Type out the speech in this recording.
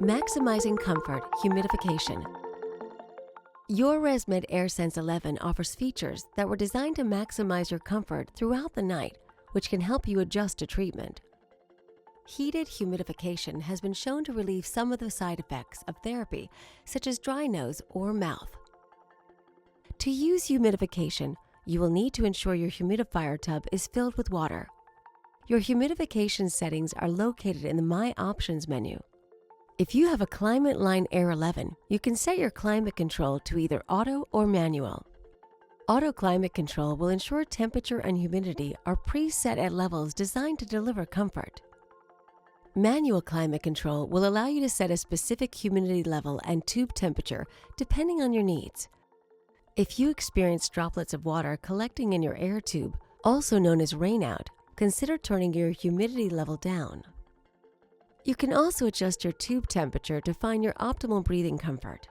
Maximizing comfort, humidification. Your ResMed AirSense 11 offers features that were designed to maximize your comfort throughout the night, which can help you adjust to treatment. Heated humidification has been shown to relieve some of the side effects of therapy, such as dry nose or mouth. To use humidification, you will need to ensure your humidifier tub is filled with water. Your humidification settings are located in the My Options menu. If you have a Climate Line Air 11, you can set your climate control to either auto or manual. Auto climate control will ensure temperature and humidity are preset at levels designed to deliver comfort. Manual climate control will allow you to set a specific humidity level and tube temperature depending on your needs. If you experience droplets of water collecting in your air tube, also known as rainout, consider turning your humidity level down. You can also adjust your tube temperature to find your optimal breathing comfort.